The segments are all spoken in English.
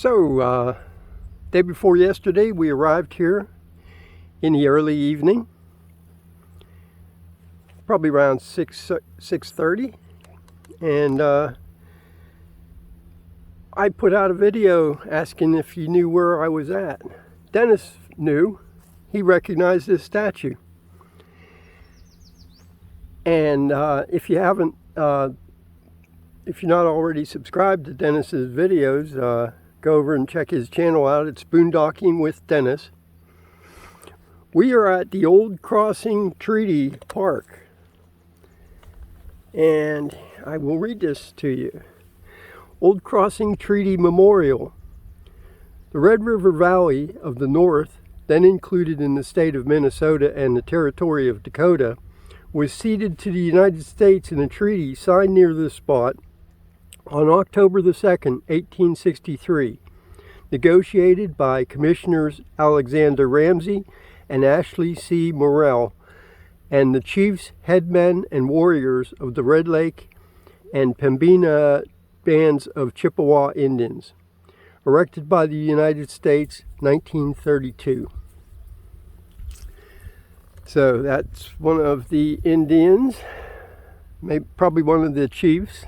So, day before yesterday, we arrived here in the early evening, probably around 6:30, and I put out a video asking if you knew where I was at. Dennis knew. He recognized this statue. And if you haven't, if you're not already subscribed to Dennis's videos, go over and check his channel out. It's Boondocking with Dennis. We are at the Old Crossing Treaty Park, and I will read this to you. Old Crossing Treaty Memorial. The Red River Valley of the North, then included in the state of Minnesota and the territory of Dakota, was ceded to the United States in a treaty signed near this spot on October the 2nd, 1863, negotiated by Commissioners Alexander Ramsey and Ashley C. Morrell, and the chiefs, headmen, and warriors of the Red Lake and Pembina bands of Chippewa Indians, erected by the United States, 1932. So that's one of the Indians, maybe probably one of the chiefs.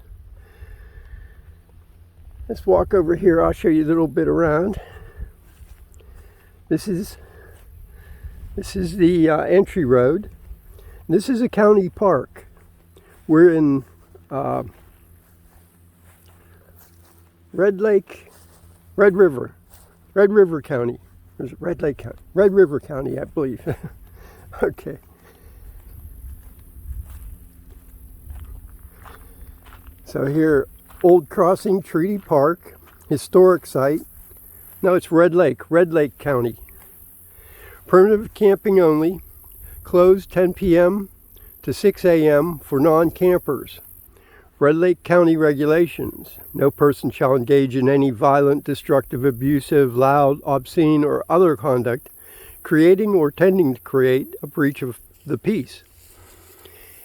Let's walk over here. I'll show you a little bit around. This is the entry road. This is a county park. We're in Red River County. There's Red Lake County, Red River County, I believe. Okay. So here, Old Crossing Treaty Park, historic site. No, it's Red Lake County. Primitive camping only. Closed 10 p.m. to 6 a.m. for non-campers. Red Lake County regulations. No person shall engage in any violent, destructive, abusive, loud, obscene, or other conduct, creating or tending to create a breach of the peace.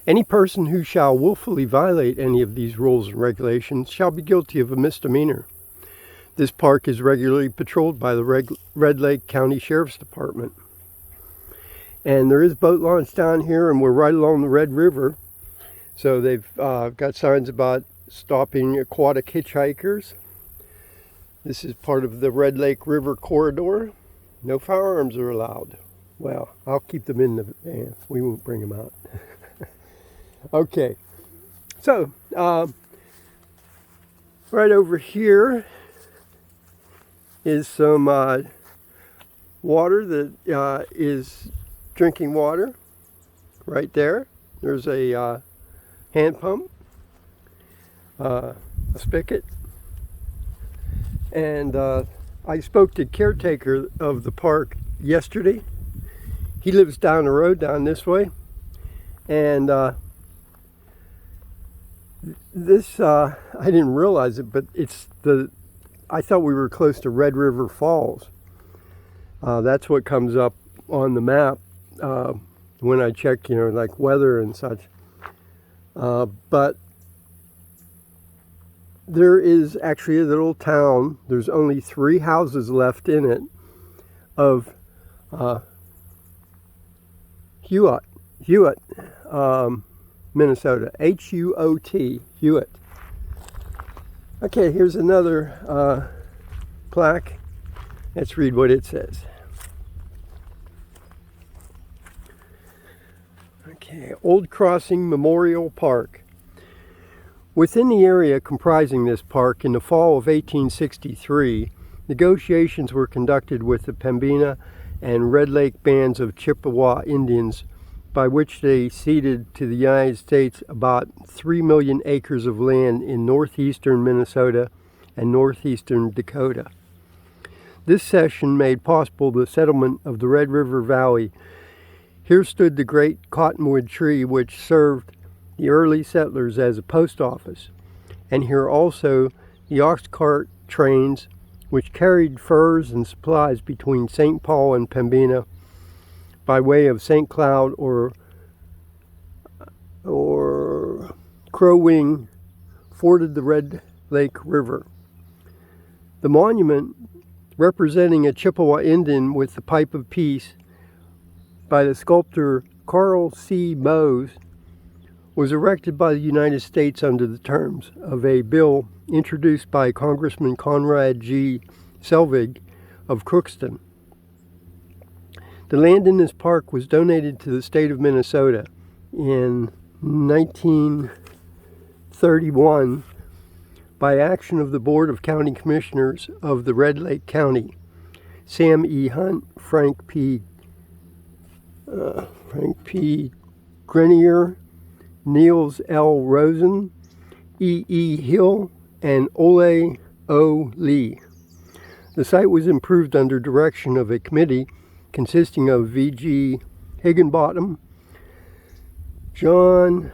Any person who shall willfully violate any of these rules and regulations shall be guilty of a misdemeanor. This park is regularly patrolled by the Red Lake County Sheriff's Department. And there is boat launch down here, and we're right along the Red River. So they've got signs about stopping aquatic hitchhikers. This is part of the Red Lake River corridor. No firearms are allowed. Well, I'll keep them in the van. We won't bring them out. Okay, so right over here is some water that is drinking water. Right there. There's a hand pump, a spigot, and I spoke to caretaker of the park yesterday. He lives down the road down this way, and this I didn't realize it, but I thought we were close to Red River Falls. That's what comes up on the map when I check, like weather and such. But there is actually a little town. There's only 3 houses left in it of Huot, Minnesota. H-U-O-T, Huot. Okay, here's another plaque. Let's read what it says. Okay, Old Crossing Memorial Park. Within the area comprising this park, in the fall of 1863, negotiations were conducted with the Pembina and Red Lake bands of Chippewa Indians, by which they ceded to the United States about 3 million acres of land in northeastern Minnesota and northeastern Dakota. This cession made possible the settlement of the Red River Valley. Here stood the great cottonwood tree which served the early settlers as a post office, and here also the ox cart trains which carried furs and supplies between St. Paul and Pembina by way of St. Cloud or Crow Wing, forded the Red Lake River. The monument, representing a Chippewa Indian with the pipe of peace by the sculptor Carl C. Bose, was erected by the United States under the terms of a bill introduced by Congressman Conrad G. Selvig of Crookston. The land in this park was donated to the state of Minnesota in 1931 by action of the Board of County Commissioners of the Red Lake County, Sam E. Hunt, Frank P. Grenier, Niels L. Rosen, E. E. Hill, and Ole O. Lee. The site was improved under direction of a committee consisting of V.G. Higginbottom, John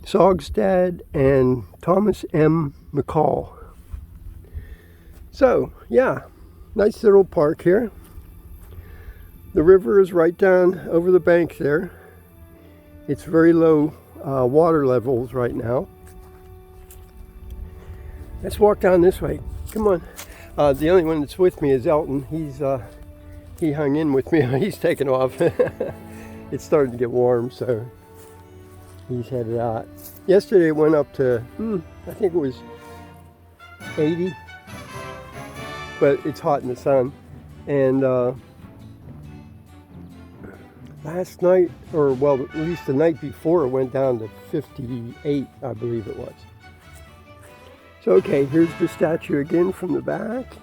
Sogstad, and Thomas M. McCall. So, yeah, nice little park here. The river is right down over the bank there. It's very low water levels right now. Let's walk down this way. Come on. The only one that's with me is Elton. He hung in with me. He's taken off. It's starting to get warm, so he's headed out. Yesterday it went up to, I think it was 80, but it's hot in the sun. And last night, or well, at least the night before, it went down to 58, I believe it was. So, okay, here's the statue again from the back.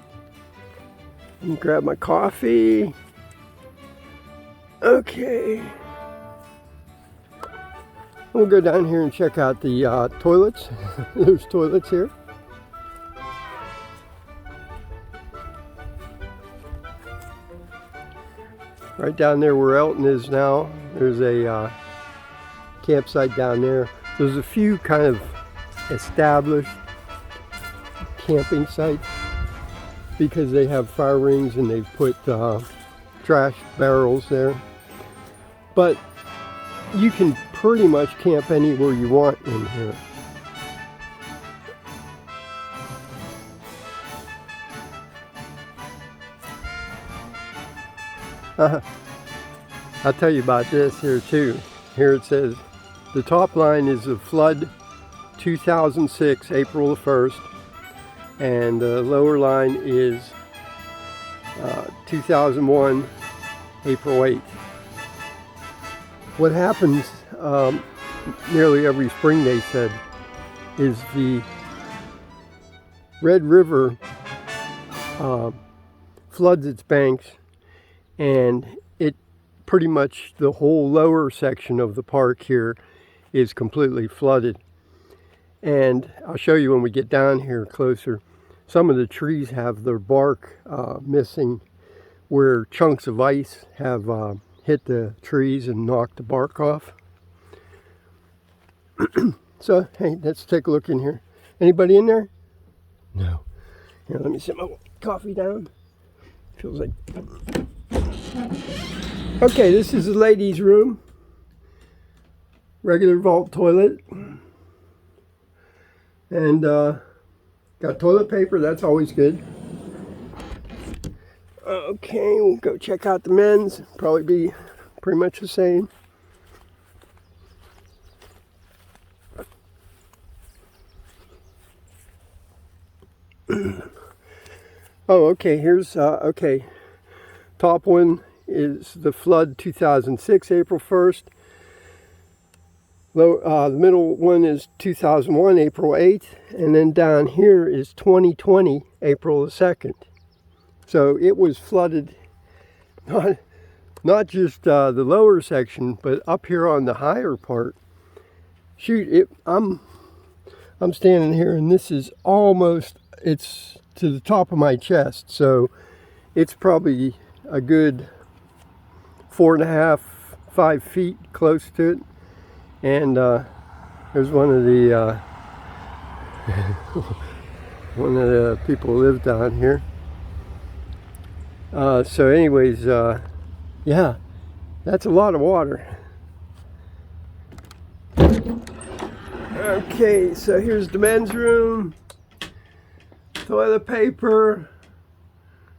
Let me grab my coffee. Okay. We'll go down here and check out the toilets. There's toilets here. Right down there where Elton is now, there's a campsite down there. There's a few kind of established camping sites because they have fire rings and they've put trash barrels there. But you can pretty much camp anywhere you want in here. I'll tell you about this here too. Here it says, the top line is the flood 2006, April the 1st, and the lower line is 2001, April 8th. What happens nearly every spring, they said, is the Red River floods its banks, and it pretty much, the whole lower section of the park here is completely flooded. And I'll show you when we get down here closer. Some of the trees have their bark missing, where chunks of ice have hit the trees and knocked the bark off. So, hey, let's take a look in here. Anybody in there? No. Here, let me set my coffee down. Feels like... Okay, this is the ladies' room. Regular vault toilet. And got toilet paper, that's always good. Okay, we'll go check out the men's. Probably be pretty much the same. Oh, okay, here's, okay. Top one is the flood 2006, April 1st. The middle one is 2001, April 8th. And then down here is 2020, April the 2nd. So it was flooded, not just the lower section, but up here on the higher part. Shoot, I'm standing here and this is almost, it's to the top of my chest. So it's probably a good 4.5, 5 feet close to it. And there's one of the people who live down here. So anyways, yeah, that's a lot of water. Okay, so here's the men's room. toilet paper.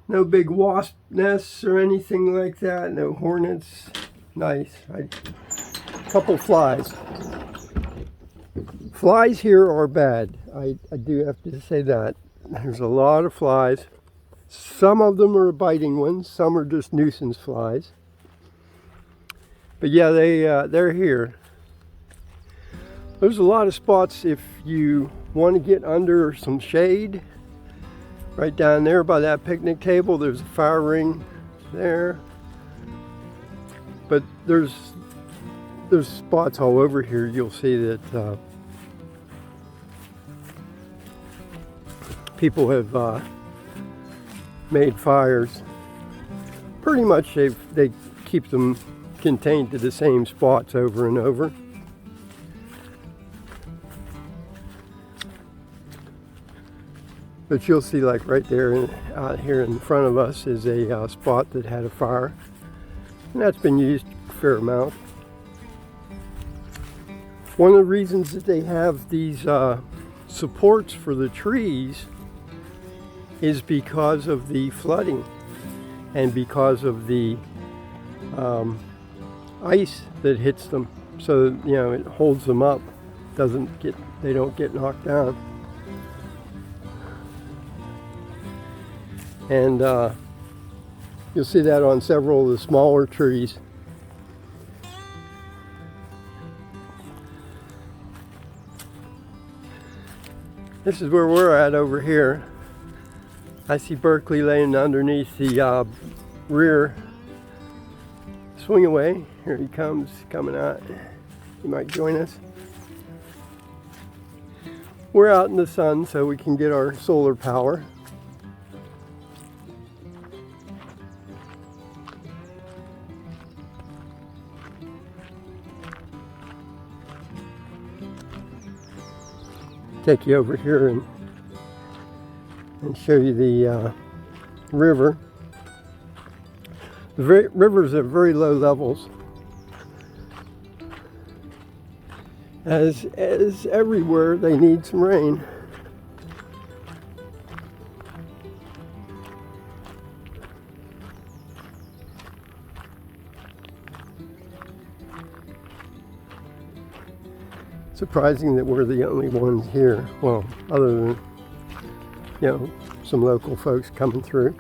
No big wasp nests or anything like that. No hornets. Nice. Couple flies. Flies here are bad. I do have to say that. There's a lot of flies. Some of them are biting ones. Some are just nuisance flies. But yeah, they're here. There's a lot of spots if you want to get under some shade. Right down there by that picnic table, there's a fire ring there. But there's spots all over here. You'll see that people have made fires. Pretty much they keep them contained to the same spots over and over. But you'll see, like right there out here in front of us is a spot that had a fire, and that's been used a fair amount. One of the reasons that they have these supports for the trees is because of the flooding and because of the ice that hits them, so you know it holds them up, they don't get knocked down. And you'll see that on several of the smaller trees. This is where we're at over here. I see Berkeley laying underneath the rear. Swing away. Here he comes, coming out. He might join us. We're out in the sun so we can get our solar power. Take you over here and show you the river. The river's at very low levels, as everywhere they need some rain. Surprising that we're the only ones here. Well, other than, you know, some local folks coming through.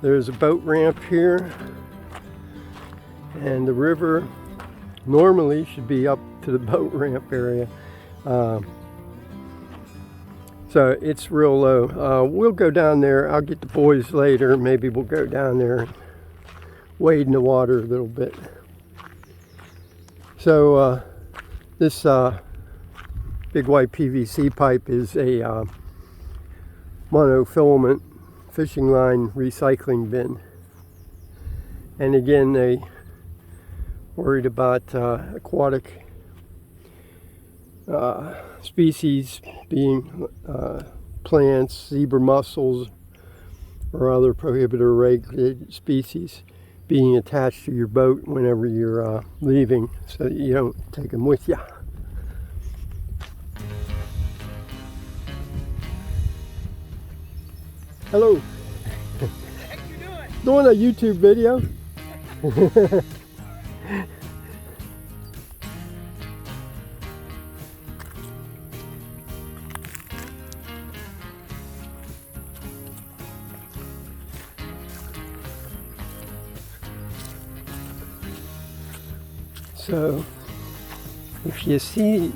There's a boat ramp here, and the river normally should be up to the boat ramp area. So it's real low. We'll go down there. I'll get the boys later. Maybe we'll go down there and wade in the water a little bit. So this big white PVC pipe is a monofilament fishing line recycling bin. And again, they worried about aquatic species being plants, zebra mussels, or other prohibited or regulated species being attached to your boat whenever you're leaving, so that you don't take them with you. Hello. What the heck you doing? Doing a YouTube video. So, if you see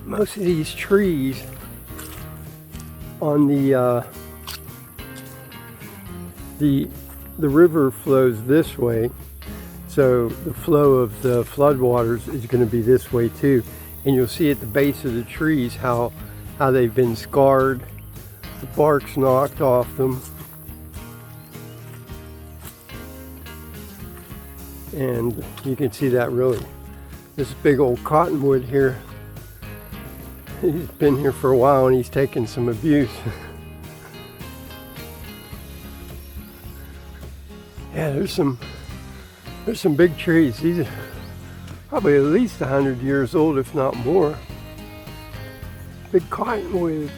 most of these trees on the river flows this way, so the flow of the floodwaters is going to be this way too. And you'll see at the base of the trees how they've been scarred, the bark's knocked off them. And you can see that really. This big old cottonwood here, he's been here for a while and he's taken some abuse. Yeah, there's some big trees. These are probably at least 100 years old, if not more. Big cottonwoods.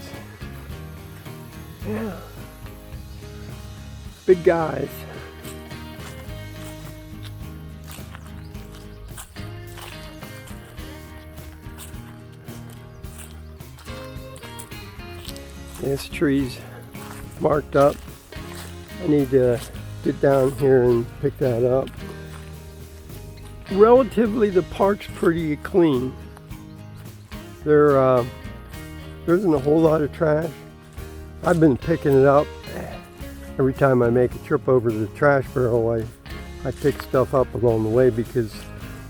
Yeah. Big guys. This tree's marked up. I need to get down here and pick that up. Relatively, the park's pretty clean. There isn't a whole lot of trash. I've been picking it up. Every time I make a trip over to the trash barrel, I pick stuff up along the way because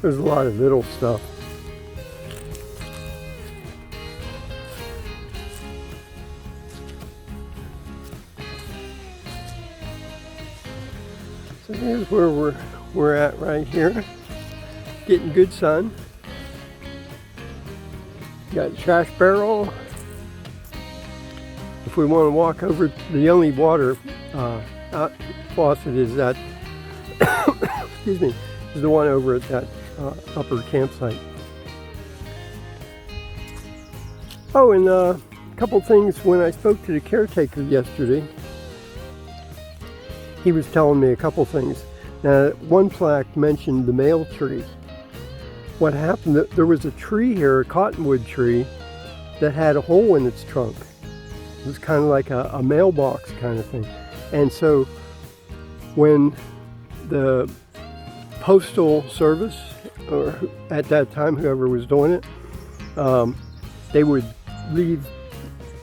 there's a lot of little stuff. So here's where we're at right here. Getting good sun. Got a trash barrel. If we want to walk over, the only water faucet is that, excuse me, is the one over at that upper campsite. Oh, and a couple things. When I spoke to the caretaker yesterday, he was telling me a couple things. Now, one plaque mentioned the mail tree. What happened, there was a tree here, a cottonwood tree, that had a hole in its trunk. It was kind of like a mailbox kind of thing. And so when the postal service, or at that time, whoever was doing it, they would leave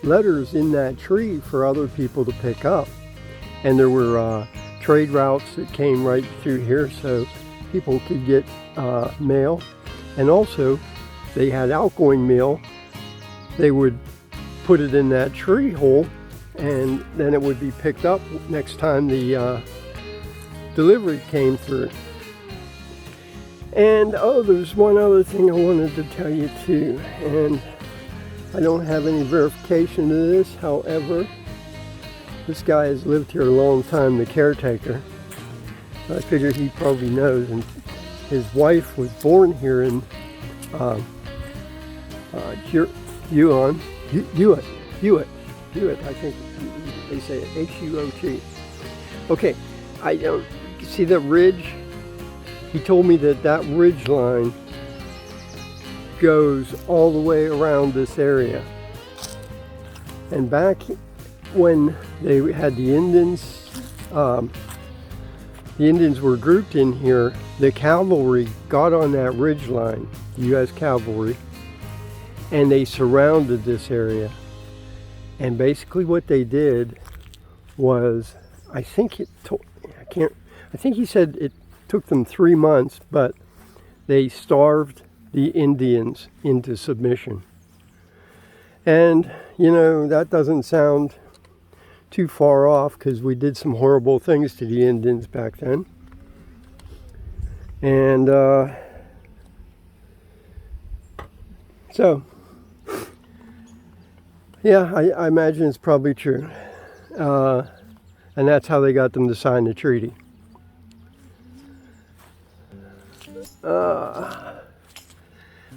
letters in that tree for other people to pick up. And there were trade routes that came right through here so people could get mail. And also, they had outgoing mail. They would put it in that tree hole, and then it would be picked up next time the delivery came through. And oh, there's one other thing I wanted to tell you too, and I don't have any verification of this. However, this guy has lived here a long time, the caretaker. So I figure he probably knows. And his wife was born here in Huot, I think they say it, H-U-O-T. Okay, I don't see that ridge. He told me that ridge line goes all the way around this area. And back when they had the Indians were grouped in here, the cavalry got on that ridge line, the U.S. cavalry, and they surrounded this area. And basically what they did was, I think he said it took them 3 months, but they starved the Indians into submission. And, you know, that doesn't sound too far off because we did some horrible things to the Indians back then. And so, yeah, I imagine it's probably true. And that's how they got them to sign the treaty.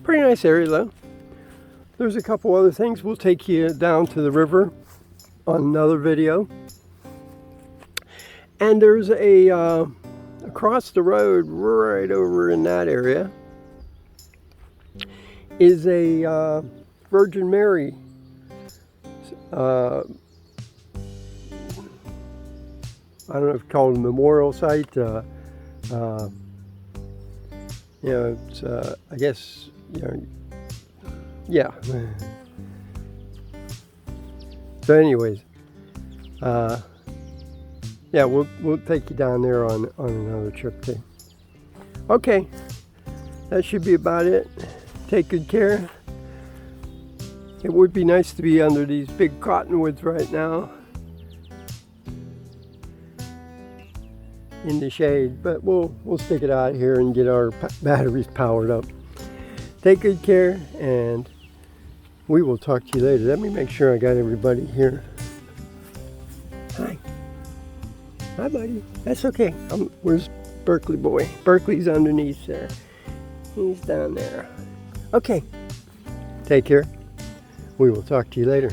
Pretty nice area though. There's a couple other things. We'll take you down to the river on another video. And there's a across the road right over in that area is a Virgin Mary I don't know if it's called a memorial site. You know, it's I guess, you know, yeah. So anyways, yeah, we'll take you down there on another trip too. Okay, that should be about it. Take good care. It would be nice to be under these big cottonwoods right now in the shade, but we'll stick it out here and get our batteries powered up. Take good care, and we will talk to you later. Let me make sure I got everybody here. Hi. Hi, buddy. That's okay. Where's Berkeley boy? Berkeley's underneath there. He's down there. Okay. Take care. We will talk to you later.